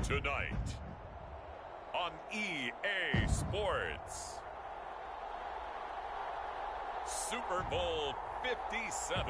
Tonight on EA Sports, Super Bowl 57.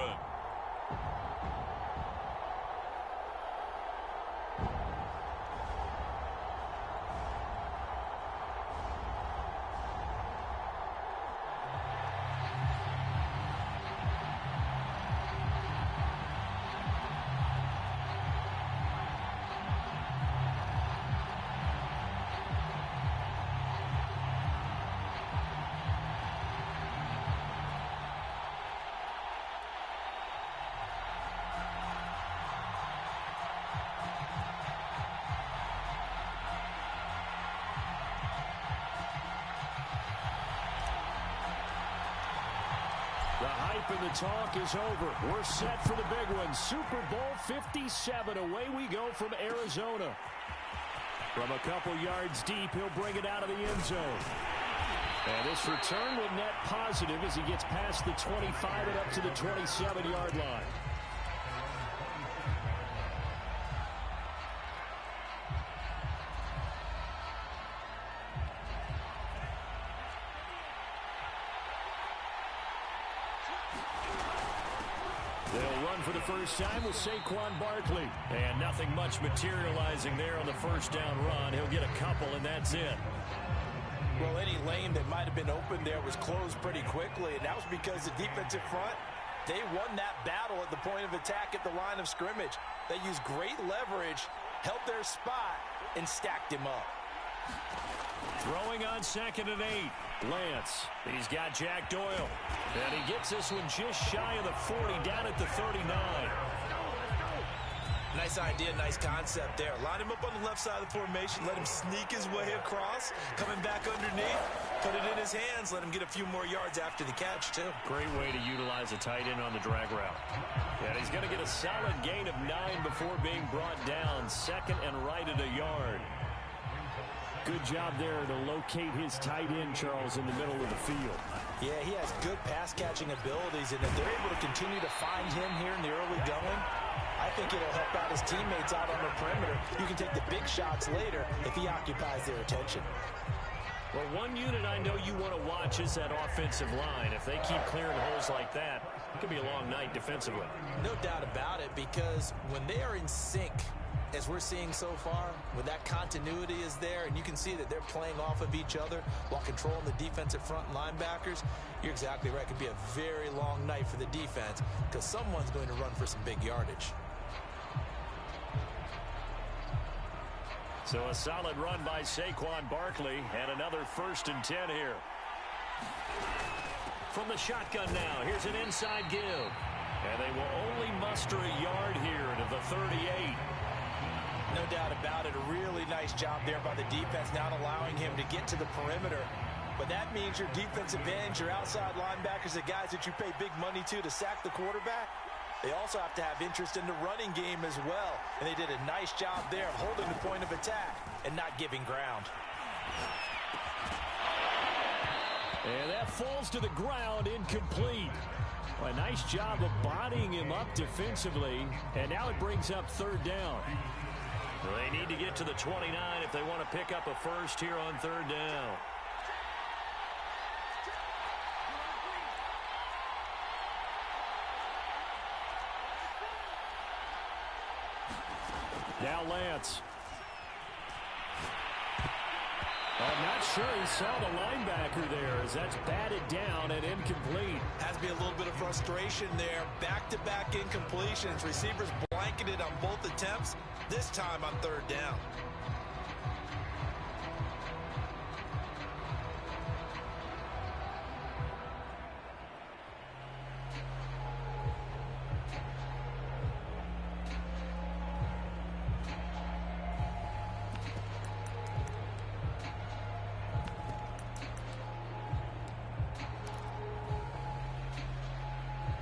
The hype and the talk is over. We're set for the big one. Super Bowl 57. Away we go from Arizona. From a couple yards deep, he'll bring it out of the end zone. And this return will net positive as he gets past the 25 and up to the 27-yard line. They'll run for the first time with Saquon Barkley. And nothing much materializing there on the first down run. He'll get a couple, and that's it. Well, any lane that might have been open there was closed pretty quickly, and that was because the defensive front, they won that battle at the point of attack at the line of scrimmage. They used great leverage, held their spot, and stacked him up. Throwing on 2nd and 8. Lance. He's got Jack Doyle. And he gets this one just shy of the 40, down at the 39. Nice idea, nice concept there. Line him up on the left side of the formation, let him sneak his way across, coming back underneath, put it in his hands, let him get a few more yards after the catch, too. Great way to utilize a tight end on the drag route. And he's going to get a solid gain of 9 before being brought down. 2nd and right at a yard. Good job there to locate his tight end, Charles, in the middle of the field. Yeah, he has good pass-catching abilities, and if they're able to continue to find him here in the early going, I think it'll help out his teammates out on the perimeter. You can take the big shots later if he occupies their attention. Well, one unit I know you want to watch is that offensive line. If they keep clearing holes like that, it could be a long night defensively. No doubt about it, because when they are in sync, as we're seeing so far, when that continuity is there and you can see that they're playing off of each other while controlling the defensive front and linebackers, you're exactly right. It could be a very long night for the defense because someone's going to run for some big yardage. So a solid run by Saquon Barkley and another 1st and 10 here. From the shotgun now, here's an inside give. And they will only muster a yard here to the 38. No doubt about it. A really nice job there by the defense, not allowing him to get to the perimeter. But that means your defensive ends, your outside linebackers, the guys that you pay big money to sack the quarterback, they also have to have interest in the running game as well. And they did a nice job there of holding the point of attack and not giving ground. And that falls to the ground, incomplete. A nice job of bodying him up defensively. And now it brings up 3rd down. They need to get to the 29 if they want to pick up a first here on 3rd down. Now Lance. I'm not sure he saw the linebacker there as that's batted down and incomplete. Has to be a little bit of frustration there. Back-to-back incompletions. Receivers blanketed on both attempts, this time on 3rd down.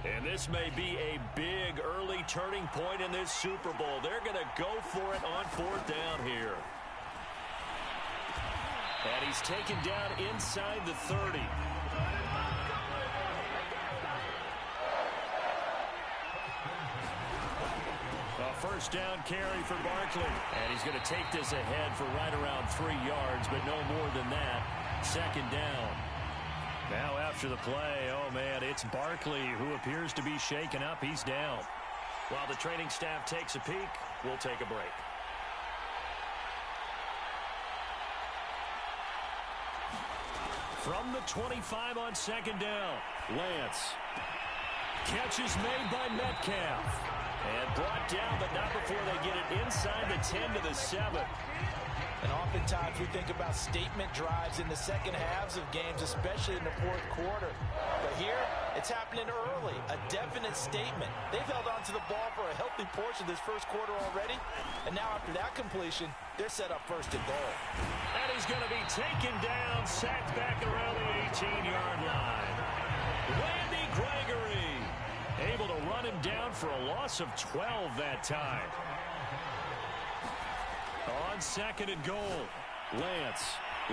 And this may be a big early turning point in this Super Bowl. They're going to go for it on 4th down here. And he's taken down inside the 30. first down carry for Barkley. And he's going to take this ahead for right around 3 yards, but no more than that. Second down. Now after the play, oh man, it's Barkley who appears to be shaken up. He's down. While the training staff takes a peek, we'll take a break. From the 25 on second down, Lance. Catch is made by Metcalf. And brought down, but not before they get it inside the 10 to the 7. And oftentimes we think about statement drives in the second halves of games, especially in the fourth quarter. But here, it's happening early. A definite statement. They've held on to the ball for a healthy portion of this first quarter already. And now after that completion, they're set up first and goal. And he's going to be taken down, sacked back around the 18-yard line. Randy Gregory able to run him down for a loss of 12 that time. On second and goal, Lance.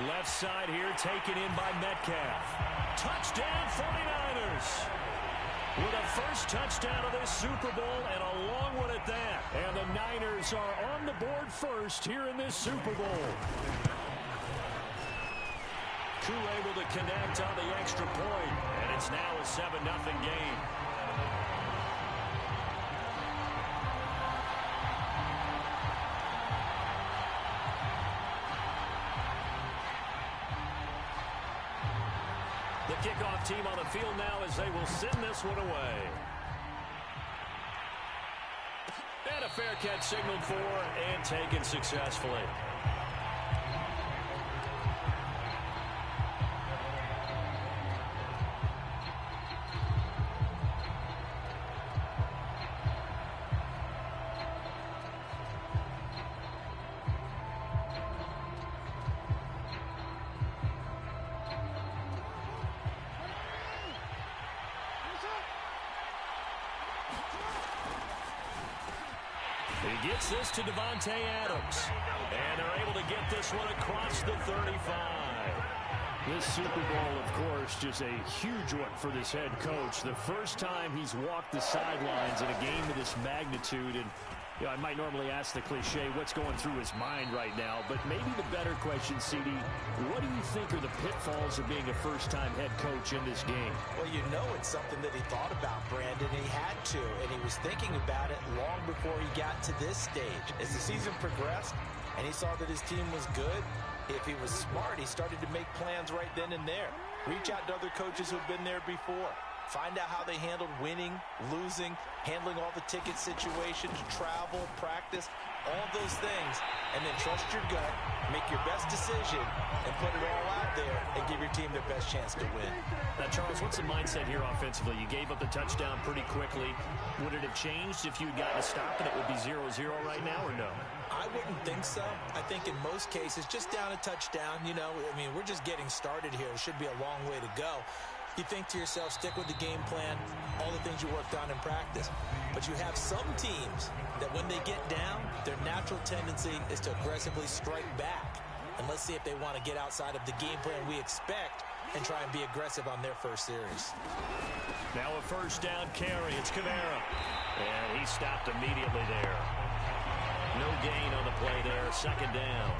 Left side here taken in by Metcalf. Touchdown 49ers. With a first touchdown of this Super Bowl and a long one at that. And the Niners are on the board first here in this Super Bowl. Koo able to connect on the extra point. And it's now a 7-0 game. The kickoff team on the field now as they will send this one away. And a fair catch signaled for and taken successfully. He gets this to Davante Adams. And they're able to get this one across the 35. This Super Bowl, of course, just a huge one for this head coach. The first time he's walked the sidelines in a game of this magnitude. And you know, I might normally ask the cliche, what's going through his mind right now? But maybe the better question, CD, what do you think are the pitfalls of being a first-time head coach in this game? Well, you know it's something that he thought about, Brandon. He had to, and he was thinking about it long before he got to this stage. As the season progressed and he saw that his team was good, if he was smart, he started to make plans right then and there. Reach out to other coaches who have been there before. Find out how they handled winning, losing, handling all the ticket situations, travel, practice, all those things, and then trust your gut, make your best decision, and put it all out there and give your team their best chance to win. Now, Charles, what's the mindset here offensively? You gave up the touchdown pretty quickly. Would it have changed if you'd gotten a stop and it would be 0-0 right now, or no? I wouldn't think so. I think in most cases, just down a touchdown, you know, I mean, we're just getting started here. It should be a long way to go. You think to yourself, stick with the game plan, all the things you worked on in practice. But you have some teams that when they get down, their natural tendency is to aggressively strike back. And let's see if they want to get outside of the game plan we expect and try and be aggressive on their first series. Now a first down carry. It's Kamara. And he stopped immediately there. No gain on the play there. Second down.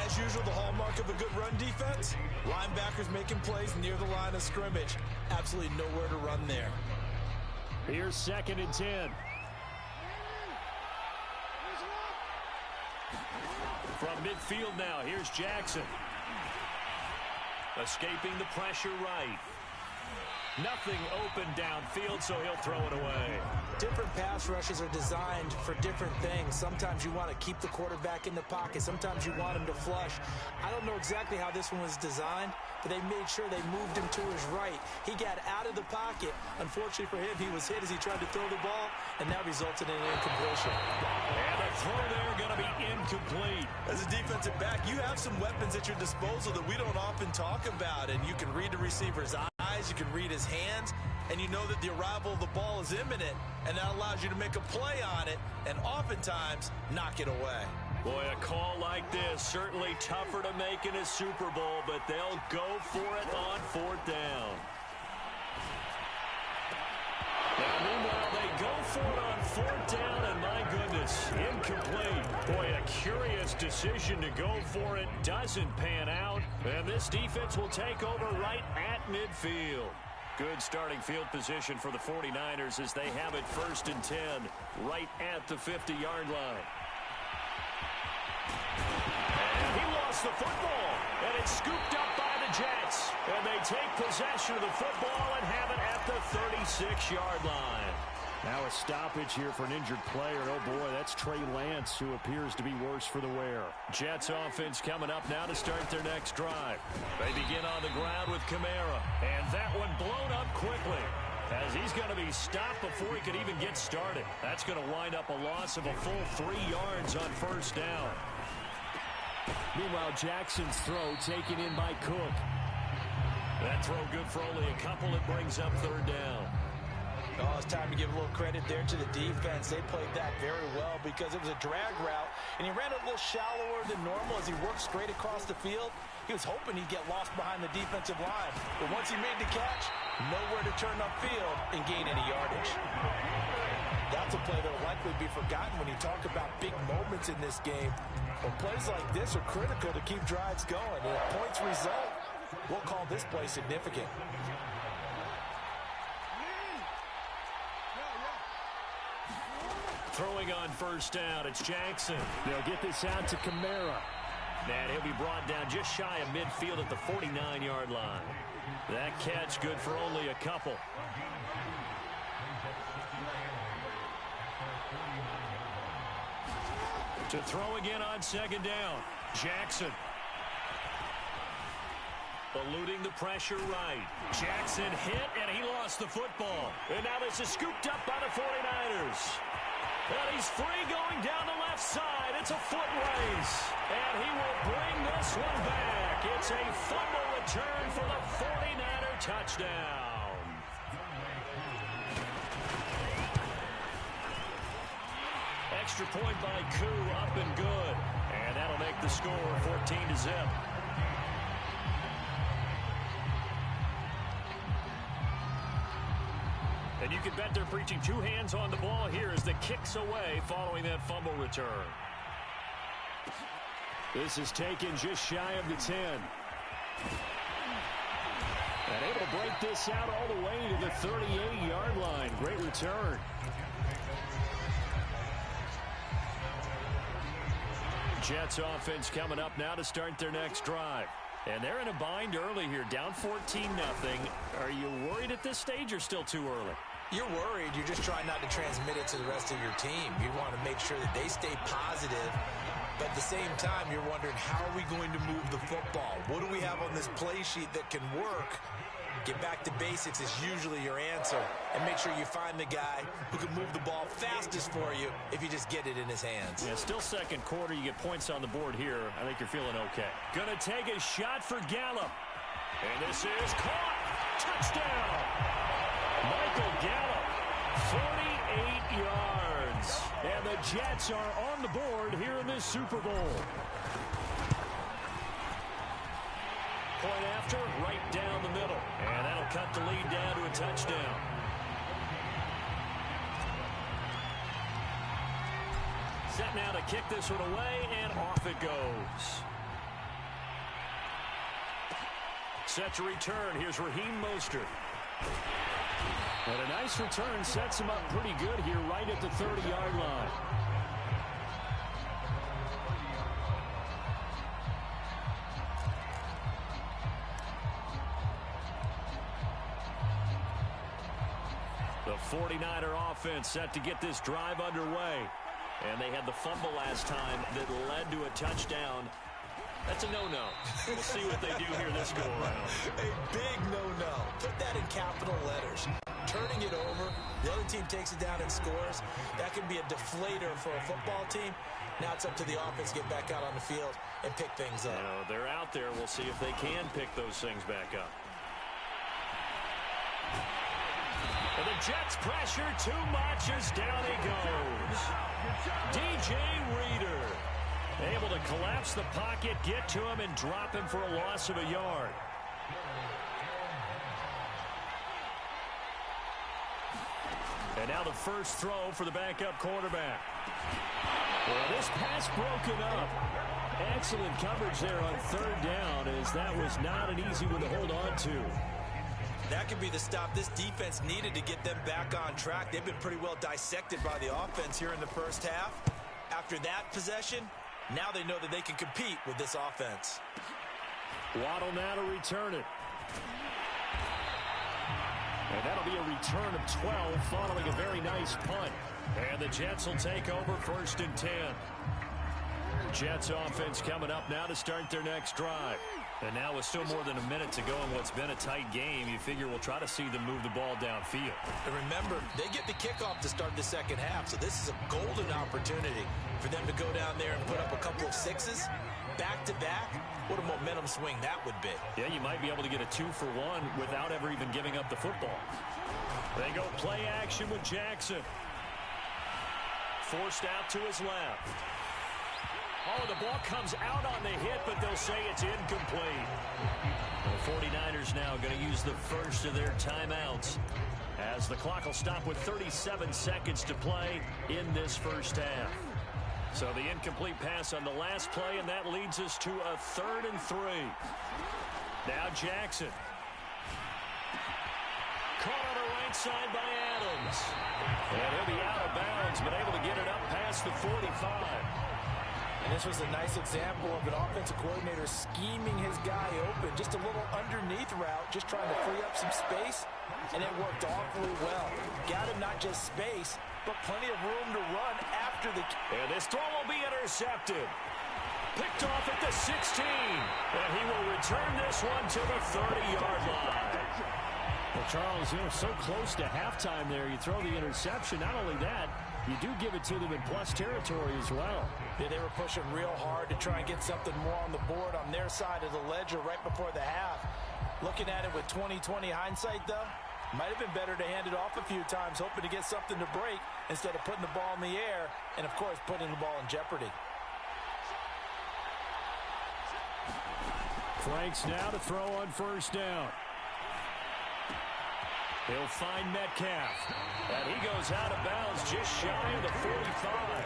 As usual, the hallmark of a good run defense, linebackers making plays near the line of scrimmage. Absolutely nowhere to run there. Here's 2nd and 10. From midfield now, here's Jackson. Escaping the pressure right. Nothing open downfield, so he'll throw it away. Different pass rushes are designed for different things. Sometimes you want to keep the quarterback in the pocket. Sometimes you want him to flush. I don't know exactly how this one was designed, but they made sure they moved him to his right. He got out of the pocket. Unfortunately for him, he was hit as he tried to throw the ball, and that resulted in an incompletion. And the throw there going to be incomplete. As a defensive back, you have some weapons at your disposal that we don't often talk about, and you can read the receiver's eyes, you can read his hands, and you know that the arrival of the ball is imminent, and that allows you to make a play on it and oftentimes knock it away. Boy, a call like this, certainly tougher to make in a Super Bowl, but they'll go for it on 4th down. Now, meanwhile, they go for it on 4th down, and my goodness, pass, incomplete. Boy, a curious decision to go for it. Doesn't pan out. And this defense will take over right at midfield. Good starting field position for the 49ers as they have it 1st and 10 right at the 50-yard line. And he lost the football. And it's scooped up by the Jets. And they take possession of the football and have it at the 36-yard line. Now a stoppage here for an injured player. Oh, boy, that's Trey Lance, who appears to be worse for the wear. Jets offense coming up now to start their next drive. They begin on the ground with Kamara. And that one blown up quickly, as he's going to be stopped before he could even get started. That's going to wind up a loss of a full 3 yards on 1st down. Meanwhile, Jackson's throw taken in by Cook. That throw good for only a couple. It brings up 3rd down. Oh, it's time to give a little credit there to the defense. They played that very well because it was a drag route, and he ran it a little shallower than normal as he worked straight across the field. He was hoping he'd get lost behind the defensive line, but once he made the catch, nowhere to turn upfield and gain any yardage. That's a play that will likely be forgotten when you talk about big moments in this game. Well, plays like this are critical to keep drives going, and if points result, we'll call this play significant. Throwing on 1st down, it's Jackson. They'll get this out to Kamara. And he'll be brought down just shy of midfield at the 49-yard line. That catch good for only a couple. To throw again on 2nd down, Jackson. Eluding the pressure right. Jackson hit, and he lost the football. And now this is scooped up by the 49ers. And he's free going down the left side. It's a foot race. And he will bring this one back. It's a fumble return for the 49er touchdown. Extra point by Koo, up and good. And that'll make the score 14-0. And you can bet they're preaching 2 hands on the ball here as the kick's away following that fumble return. This is taken just shy of the 10. And able to break this out all the way to the 38-yard line. Great return. Jets offense coming up now to start their next drive. And they're in a bind early here, down 14-0. Are you worried at this stage or still too early? You're worried. You're just trying not to transmit it to the rest of your team. You want to make sure that they stay positive. But at the same time, you're wondering, how are we going to move the football? What do we have on this play sheet that can work? Get back to basics is usually your answer. And make sure you find the guy who can move the ball fastest for you if you just get it in his hands. Yeah, still 2nd quarter. You get points on the board here. I think you're feeling okay. Gonna take a shot for Gallup. And this is caught. Touchdown. Michael Gallup, 48 yards. And the Jets are on the board here in this Super Bowl. Point after, right down the middle. And that'll cut the lead down to a touchdown. Set now to kick this one away, and off it goes. Set to return. Here's Raheem Mostert. And a nice return sets him up pretty good here right at the 30-yard line. The 49er offense set to get this drive underway. And they had the fumble last time that led to a touchdown. That's a no-no. We'll see what they do here this go-around. A big no-no. Put that in capital letters. Turning it over, the other team takes it down and scores. That can be a deflator for a football team. Now it's up to the offense to get back out on the field and pick things up. They're out there. We'll see if they can pick those things back up. And the Jets pressure too much as down he goes. DJ Reader able to collapse the pocket, get to him, and drop him for a loss of a yard. And now the first throw for the backup quarterback. Well, this pass broken up. Excellent coverage there on third down, as that was not an easy one to hold on to. That could be the stop this defense needed to get them back on track. They've been pretty well dissected by the offense here in the first half. After that possession, now they know that they can compete with this offense. Waddle now to return it. And that'll be a return of 12 following a very nice punt. And the Jets will take over 1st and 10. Jets offense coming up now to start their next drive. And now with still more than a minute to go in what's been a tight game, you figure we'll try to see them move the ball downfield. And remember, they get the kickoff to start the second half, so this is a golden opportunity for them to go down there and put up a couple of sixes back-to-back. What a momentum swing that would be. Yeah, you might be able to get a 2-for-1 without ever even giving up the football. They go play action with Jackson. Forced out to his left. Oh, the ball comes out on the hit, but they'll say it's incomplete. The 49ers now going to use the first of their timeouts, as the clock will stop with 37 seconds to play in this first half. So the incomplete pass on the last play, and that leads us to a 3rd and 3. Now Jackson. Caught on the right side by Adams. And he'll be out of bounds, but able to get it up past the 45. And this was a nice example of an offensive coordinator scheming his guy open. Just a little underneath route, just trying to free up some space, and it worked awfully well. Got him not just space, but plenty of room to run after the... And this throw will be intercepted. Picked off at the 16. And he will return this one to the 30-yard line. Well, Charles, so close to halftime there. You throw the interception. Not only that, you do give it to them in plus territory as well. Yeah, they were pushing real hard to try and get something more on the board on their side of the ledger right before the half. Looking at it with 20/20 hindsight, though, might have been better to hand it off a few times, hoping to get something to break instead of putting the ball in the air and, of course, putting the ball in jeopardy. Franks now to throw on first down. He'll find Metcalf. And he goes out of bounds just shy of the 45.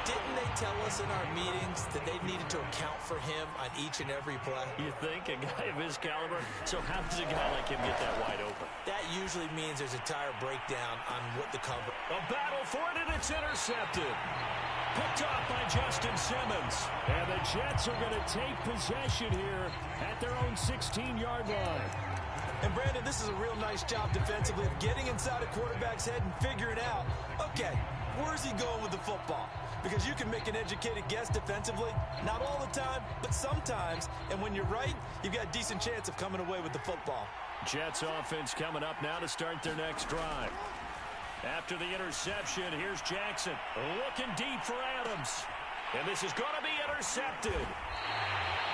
Didn't they tell us in our meetings that they needed to account for him on each and every play? You think? A guy of his caliber? So how does a guy like him get that wide open? That usually means there's a tire breakdown on what the cover. A battle for it, and it's intercepted. Picked off by Justin Simmons. And the Jets are going to take possession here at their own 16-yard line. And, Brandon, this is a real nice job defensively of getting inside a quarterback's head and figuring out, okay, where's he going with the football? Because you can make an educated guess defensively, not all the time, but sometimes. And when you're right, you've got a decent chance of coming away with the football. Jets offense coming up now to start their next drive. After the interception, here's Jackson looking deep for Adams. And this is going to be intercepted.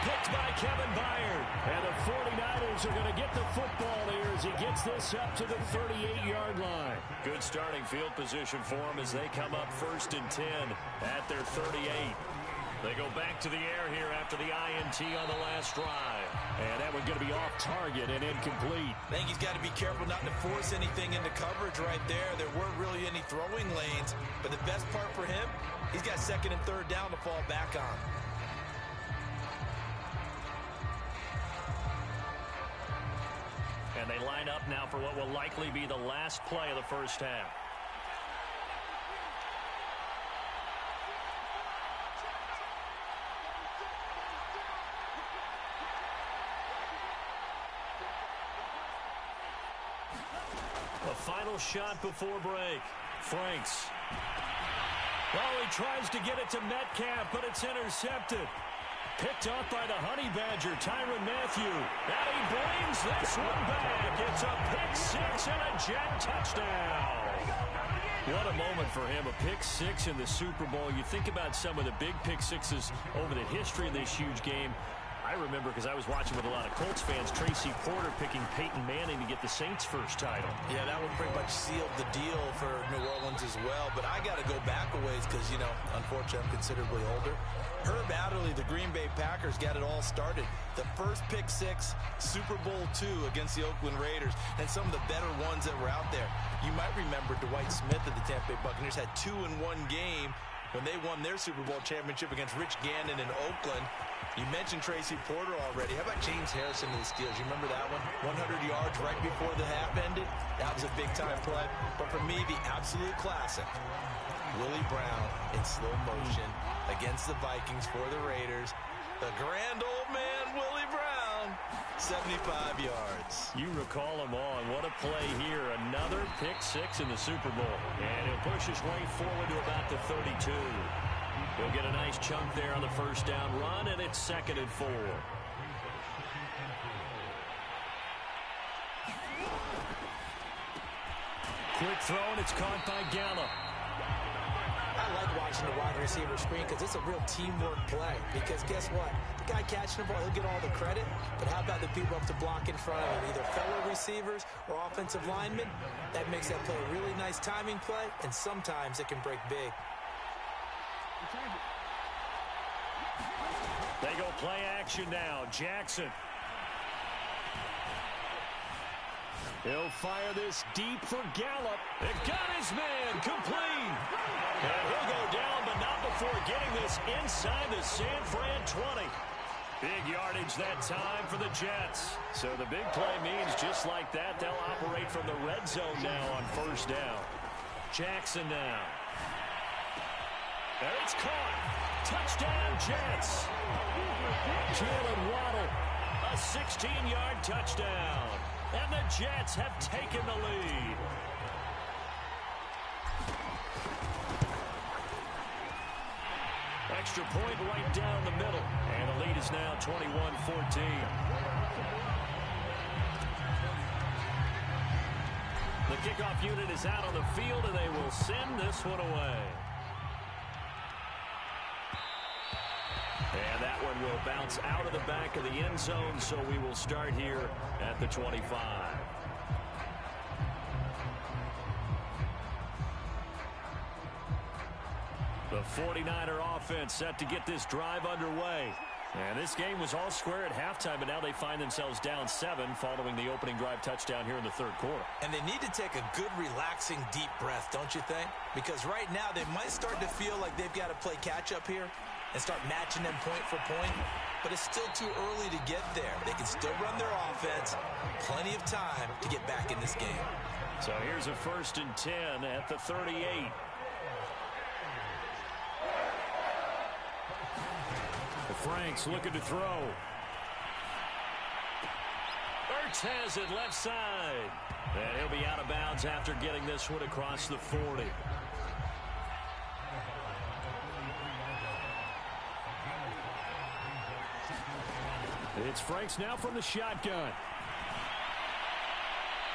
Picked by Kevin Byard. And the 49ers are going to get the football here as he gets this up to the 38-yard line. Good starting field position for him as they come up 1st and 10 at their 38. They go back to the air here after the INT on the last drive. And that one's going to be off target and incomplete. I think he's got to be careful not to force anything into coverage right there. There weren't really any throwing lanes. But the best part for him, he's got 2nd and 3rd down to fall back on. And they line up now for what will likely be the last play of the first half. A final shot before break. Franks. Well, he tries to get it to Metcalf, but it's intercepted. Picked up by the Honey Badger, Tyrann Mathieu. And he brings this one back. It's a pick six and a Jet touchdown. What a moment for him, a pick six in the Super Bowl. You think about some of the big pick sixes over the history of this huge game. I remember because I was watching with a lot of Colts fans, Tracy Porter picking Peyton Manning to get the Saints' first title. Yeah, that one pretty much sealed the deal for New Orleans as well. But I got to go back a ways because, you know, unfortunately I'm considerably older. Herb Adderley, the Green Bay Packers, got it all started. The first pick six, Super Bowl II against the Oakland Raiders, and some of the better ones that were out there. You might remember Dwight Smith of the Tampa Bay Buccaneers had 2 in one game when they won their Super Bowl championship against Rich Gannon in Oakland. You mentioned Tracy Porter already. How about James Harrison of the Steelers? You remember that one? 100 yards right before the half ended? That was a big-time play. But for me, the absolute classic, Willie Brown in slow motion against the Vikings for the Raiders. The grand old man, Willie Brown, 75 yards. You recall them all, and what a play here. Another pick six in the Super Bowl. And he'll push his way forward to about the 32. He'll get a nice chunk there on the first down run, and it's 2nd and 4. Quick throw, and it's caught by Gallup. I like watching the wide receiver screen because it's a real teamwork play. Because guess what? The guy catching the ball, he'll get all the credit. But how about the people up to block in front of him? Either fellow receivers or offensive linemen. That makes that play a really nice timing play, and sometimes it can break big. They go play action now. Jackson. He'll fire this deep for Gallup. It got his man complete. And he'll go down, but not before getting this inside the San Fran 20. Big yardage that time for the Jets. So the big play means just like that, they'll operate from the red zone now on first down. Jackson now. There it's caught. Touchdown, Jets. Jalen Waddle, a 16-yard touchdown. And the Jets have taken the lead. Extra point right down the middle. And the lead is now 21-14. The kickoff unit is out on the field, and they will send this one away. And that one will bounce out of the back of the end zone, so we will start here at the 25. The 49er offense set to get this drive underway. And this game was all square at halftime, but now they find themselves down 7 following the opening drive touchdown here in the third quarter. And they need to take a good, relaxing, deep breath, don't you think? Because right now they might start to feel like they've got to play catch-up here and start matching them point for point. But it's still too early to get there. They can still run their offense. Plenty of time to get back in this game. So here's a 1st and 10 at the 38. Frank's looking to throw. Ertz has it left side. And he'll be out of bounds after getting this one across the 40. It's Franks now from the shotgun.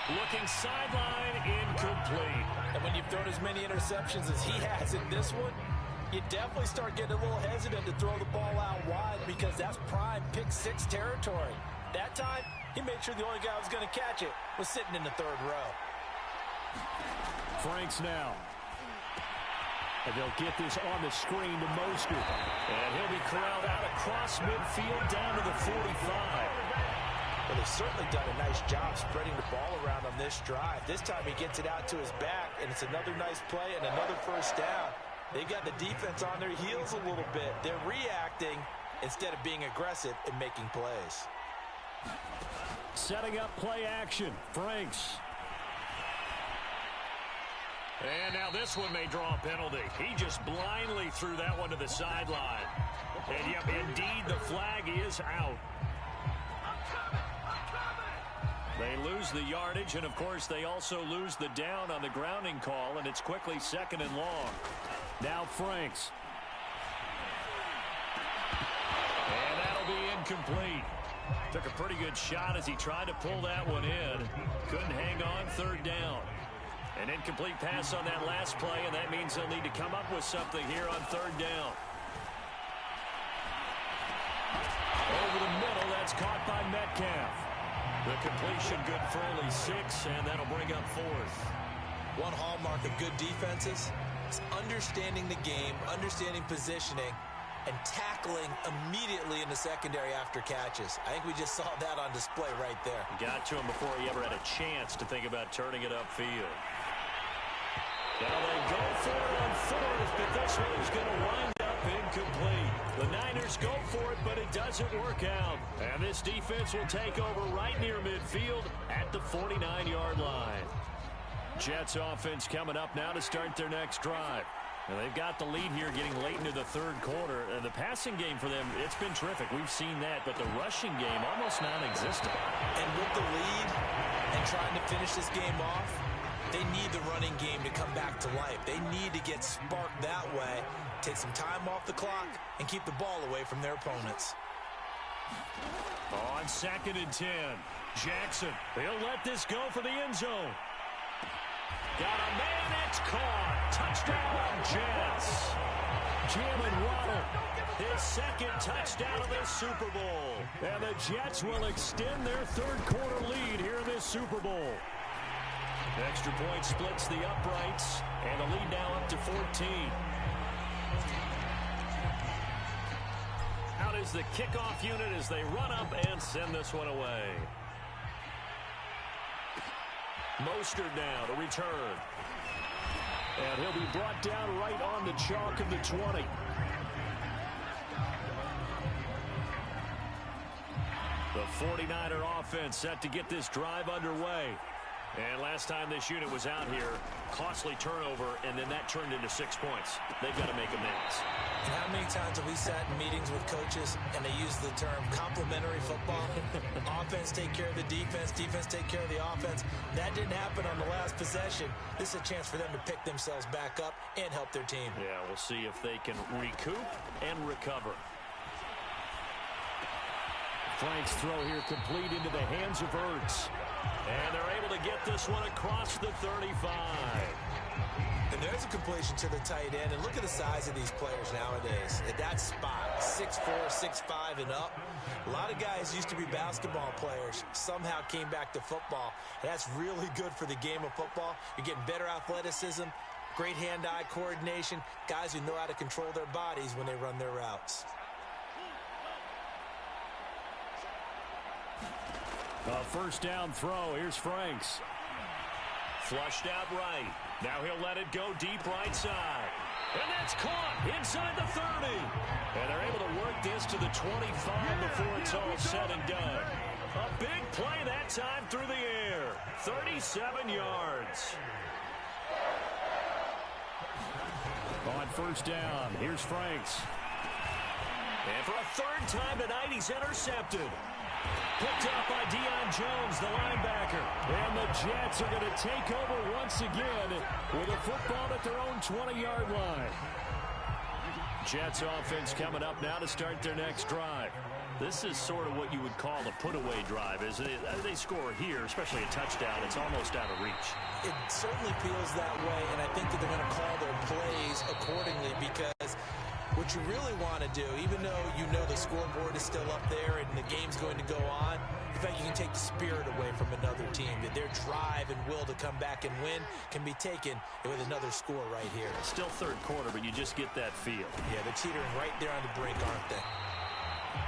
Looking sideline, incomplete. And when you've thrown as many interceptions as he has in this one, you definitely start getting a little hesitant to throw the ball out wide because that's prime pick 6 territory. That time, he made sure the only guy who was going to catch it was sitting in the 3rd row. Franks now. And they'll get this on the screen to Mostert. And he'll be corralled out across midfield down to the 45. Well, they've certainly done a nice job spreading the ball around on this drive. This time he gets it out to his back, and it's another nice play and another first down. They've got the defense on their heels a little bit. They're reacting instead of being aggressive and making plays. Setting up play action. Franks. And now this one may draw a penalty. He just blindly threw that one to the sideline. And yep, indeed, the flag is out. They lose the yardage, and of course they also lose the down on the grounding call, and it's quickly 2nd and long. Now Franks. And that'll be incomplete. Took a pretty good shot as he tried to pull that one in. Couldn't hang on, 3rd down. An incomplete pass on that last play, and that means they'll need to come up with something here on 3rd down. Over the middle. Metcalf. The completion good for only 6, and that'll bring up 4th. One hallmark of good defenses is understanding the game, understanding positioning, and tackling immediately in the secondary after catches. I think we just saw that on display right there. Got to him before he ever had a chance to think about turning it upfield. Now they go for it on 4th, but this one is going to wind up incomplete. The Niners go for it, but it doesn't work out. And this defense will take over right near midfield at the 49-yard line. Jets offense coming up now to start their next drive. And they've got the lead here getting late into the 3rd quarter. The passing game for them, it's been terrific. We've seen that, but the rushing game almost non-existent. And with the lead and trying to finish this game off, they need the running game to come back to life. They need to get sparked that way, take some time off the clock, and keep the ball away from their opponents. On 2nd and 10, Jackson, he'll let this go for the end zone. Got a man, it's caught. Touchdown, Jets. Jalen Waddle, his 2nd touchdown of this Super Bowl. And the Jets will extend their 3rd quarter lead here in this Super Bowl. Extra point splits the uprights, and the lead now up to 14. Out is the kickoff unit as they run up and send this one away. Mostert now to return. And he'll be brought down right on the chalk of the 20. The 49er offense set to get this drive underway. And last time this unit was out here, costly turnover, and then that turned into 6 points. They've got to make amends. And how many times have we sat in meetings with coaches and they use the term complementary football? Offense take care of the defense, defense take care of the offense. That didn't happen on the last possession. This is a chance for them to pick themselves back up and help their team. Yeah, we'll see if they can recoup and recover. Frank's throw here complete into the hands of Ertz. And they're able to get this one across the 35. And there's a completion to the tight end. And look at the size of these players nowadays. At that spot, 6'4", 6'5", and up. A lot of guys used to be basketball players. Somehow came back to football. And that's really good for the game of football. You're getting better athleticism, great hand-eye coordination, guys who know how to control their bodies when they run their routes. A first down throw. Here's Franks. Flushed out right. Now he'll let it go deep right side. And that's caught inside the 30. And they're able to work this to the 25 before it's all said and done. A big play that time through the air. 37 yards. On first down, here's Franks. And for a 3rd time tonight, he's intercepted. Picked up by Deion Jones, the linebacker. And the Jets are going to take over once again with a football at their own 20-yard line. Jets offense coming up now to start their next drive. This is sort of what you would call a put-away drive, isn't it? They score here, especially a touchdown. It's almost out of reach. It certainly feels that way, and I think that they're going to call their plays accordingly because what you really want to do, even though you know the scoreboard is still up there and the game's going to go on, in fact, you can take the spirit away from another team, that their drive and will to come back and win can be taken with another score right here. Still 3rd quarter, but you just get that feel. Yeah, they're teetering right there on the brink, aren't they?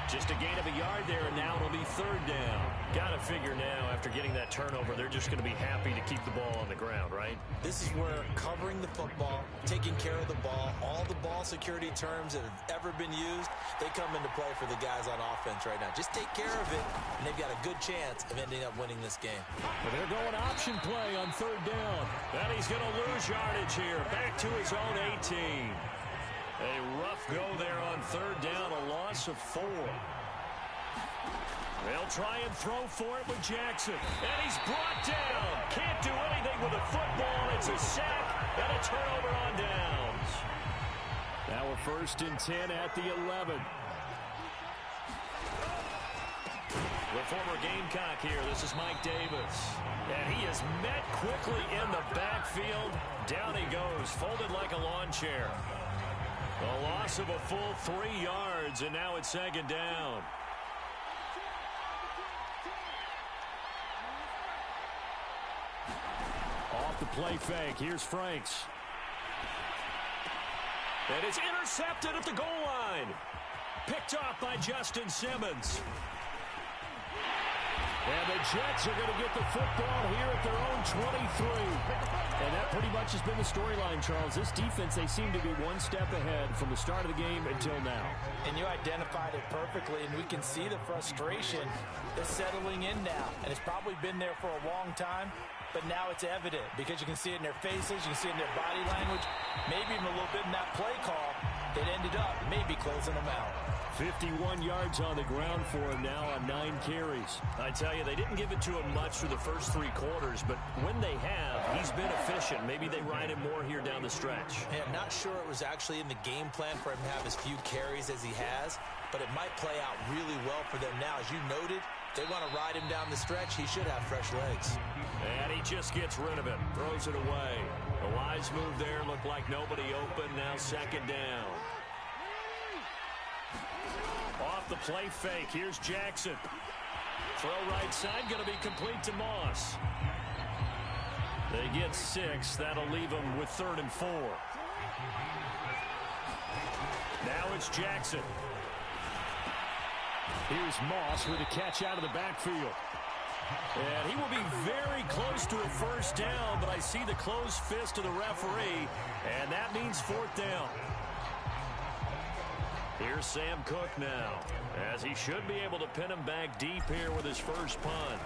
Just a gain of a yard there, and now it'll be 3rd down. Got to figure now, after getting that turnover, they're just going to be happy to keep the ball on the ground, right? This is where covering the football, taking care of the ball, all the ball security terms that have ever been used, they come into play for the guys on offense right now. Just take care of it, and they've got a good chance of ending up winning this game. Well, they're going option play on 3rd down. And he's going to lose yardage here, back to his own 18. A rough go there on 3rd down, a loss of 4. They'll try and throw for it with Jackson. And he's brought down. Can't do anything with the football. It's a sack and a turnover on downs. Now a 1st and 10 at the 11. The former Gamecock here. This is Mike Davis. And he is met quickly in the backfield. Down he goes, folded like a lawn chair. A loss of a full 3 yards, and now it's 2nd down. off the play fake. Here's Franks. And it's intercepted at the goal line. Picked off by Justin Simmons. And the Jets are going to get the football here at their own 23. And that pretty much has been the storyline, Charles. This defense, they seem to be one step ahead from the start of the game until now. And you identified it perfectly, and we can see the frustration is settling in now. And it's probably been there for a long time, but now it's evident because you can see it in their faces, you can see it in their body language, maybe even a little bit in that play call that ended up maybe closing them out. 51 yards on the ground for him now on 9 carries. I tell you, they didn't give it to him much for the first 3 quarters, but when they have, he's been efficient. Maybe they ride him more here down the stretch. Hey, I'm not sure it was actually in the game plan for him to have as few carries as he has, but it might play out really well for them now. As you noted, they want to ride him down the stretch. He should have fresh legs. And he just gets rid of it, throws it away. The wise move there, looked like nobody open, now second down. Off the play fake, here's Jackson. Throw right side, going to be complete to Moss. They get 6, that'll leave them with 3rd and 4. Now it's Jackson. Here's Moss with a catch out of the backfield. And he will be very close to a first down, but I see the closed fist of the referee, and that means 4th down. Here's Sam Cook now, as he should be able to pin him back deep here with his first punt.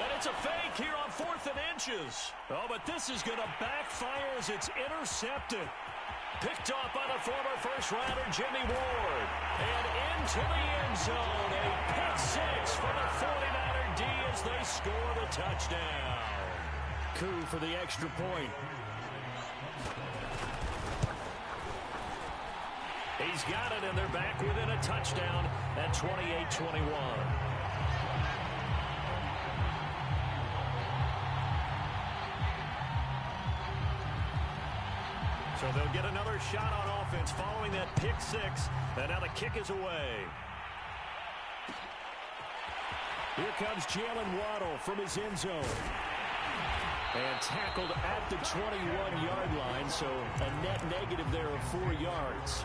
And it's a fake here on 4th and inches. Oh, but this is going to backfire as it's intercepted. Picked off by the former first-rounder Jimmy Ward. And into the end zone, a pick 6 for the 49er D as they score the touchdown. Coup for the extra point. He's got it, and they're back within a touchdown at 28-21. So they'll get another shot on offense following that pick 6, and now the kick is away. Here comes Jalen Waddle from his end zone. And tackled at the 21-yard line, so a net negative there of 4 yards.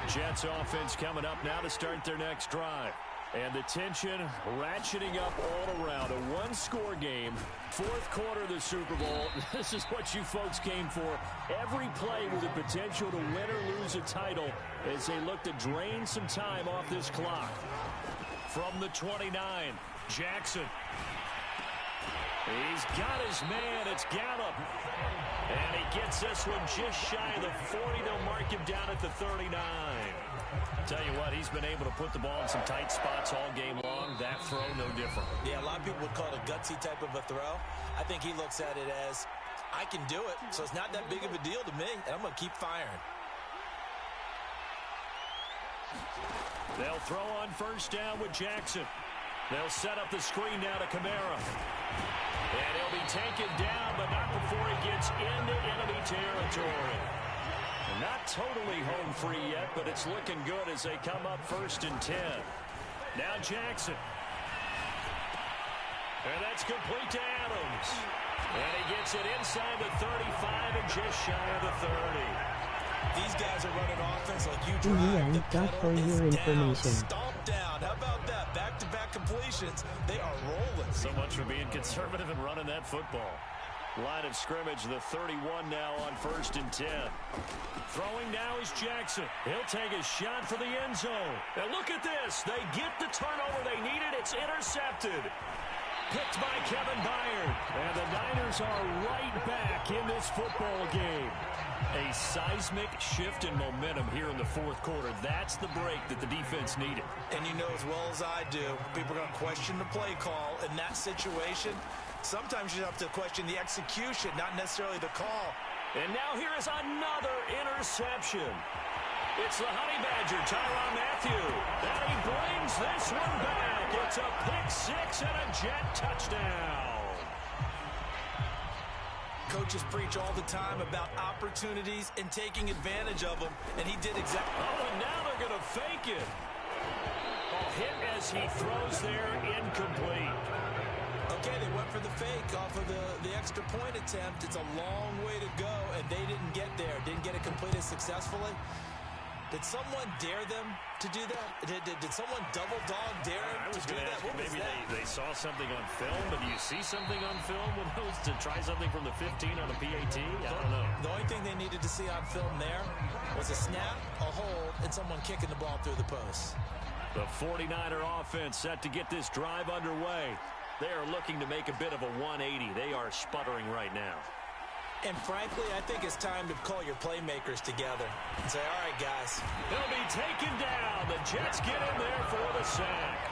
Jets offense coming up now to start their next drive. And the tension ratcheting up all around. A one-score game. 4th quarter of the Super Bowl. This is what you folks came for. Every play with the potential to win or lose a title as they look to drain some time off this clock. From the 29, Jackson. He's got his man. It's Gallup. And he gets this one just shy of the 40. They'll mark him down at the 39. Tell you what, he's been able to put the ball in some tight spots all game long. That throw, no different. Yeah, a lot of people would call it a gutsy type of a throw. I think he looks at it as, I can do it, so it's not that big of a deal to me, and I'm going to keep firing. They'll throw on first down with Jackson. They'll set up the screen now to Kamara. And he'll be taken down, but not before he gets into enemy territory. Not totally home free yet, but it's looking good as they come up 1st and 10. Now Jackson. And that's complete to Adams. And he gets it inside the 35 and just shy of the 30. These guys are running offense like you drive. The pedal is down, stomp down. How about that? Back-to-back completions. They are rolling. So much for being conservative and running that football. Line of scrimmage, the 31 now on 1st and 10. Throwing now is Jackson. He'll take a shot for the end zone. And look at this. They get the turnover they needed. It's intercepted. Picked by Kevin Byard. And the Niners are right back in this football game. A seismic shift in momentum here in the 4th quarter. That's the break that the defense needed. And you know as well as I do, people are going to question the play call in that situation. Sometimes you have to question the execution, not necessarily the call. And now here is another interception. It's the Honey Badger, Tyrann Mathieu. And he brings this one back. It's a pick 6 and a Jet touchdown. Coaches preach all the time about opportunities and taking advantage of them, and he did exactly. Oh, and now they're going to fake it. A hit as he throws there, incomplete. okay. They went for the fake off of the extra point attempt. It's a long way to go, and they didn't get there. Didn't get it completed successfully. Did someone dare them to do that? Did someone double dog dare them to do that? What was maybe that? they saw something on film, but do you see something on film with those to try something from the 15 on a PAT? I don't know. The only thing they needed to see on film there was a snap, a hold, and someone kicking the ball through the post. The 49er offense set to get this drive underway. They are looking to make a bit of a 180. They are sputtering right now. And frankly, I think it's time to call your playmakers together and say, all right, guys. He'll be taken down. The Jets get in there for the sack.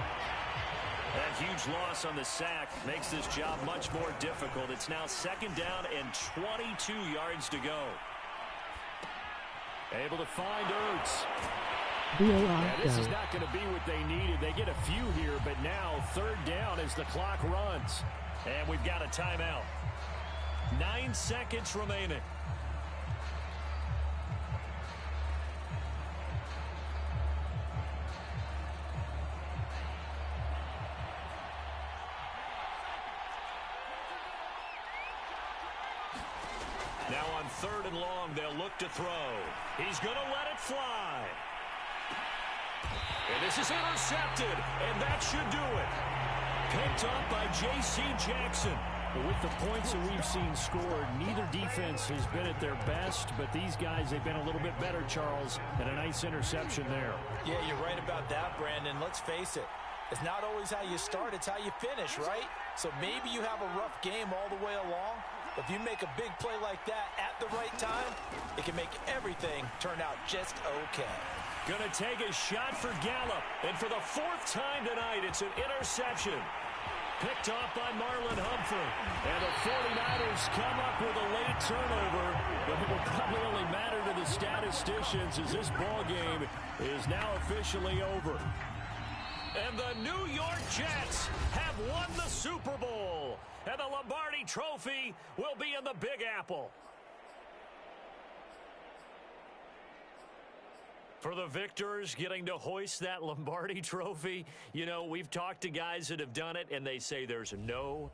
That huge loss on the sack makes this job much more difficult. It's now 2nd down and 22 yards to go. Able to find Ertz. Yeah, this is not going to be what they needed. They get a few here, but now 3rd down as the clock runs. And we've got a timeout. 9 seconds remaining. Now on 3rd and long, they'll look to throw. He's going to let it fly. And this is intercepted, and that should do it. Picked up by J.C. Jackson. But with the points that we've seen scored, neither defense has been at their best, but these guys, they've been a little bit better, Charles, and a nice interception there. Yeah, you're right about that, Brandon. Let's face it. It's not always how you start, it's how you finish, right? So maybe you have a rough game all the way along, but if you make a big play like that at the right time, it can make everything turn out just okay. Gonna take a shot for Gallup, and for the 4th time tonight, it's an interception. Picked off by Marlon Humphrey. And the 49ers come up with a late turnover, but it will probably only matter to the statisticians as this ball game is now officially over. And the New York Jets have won the Super Bowl. And the Lombardi Trophy will be in the Big Apple. For the victors getting to hoist that Lombardi Trophy, you know, we've talked to guys that have done it, and they say there's no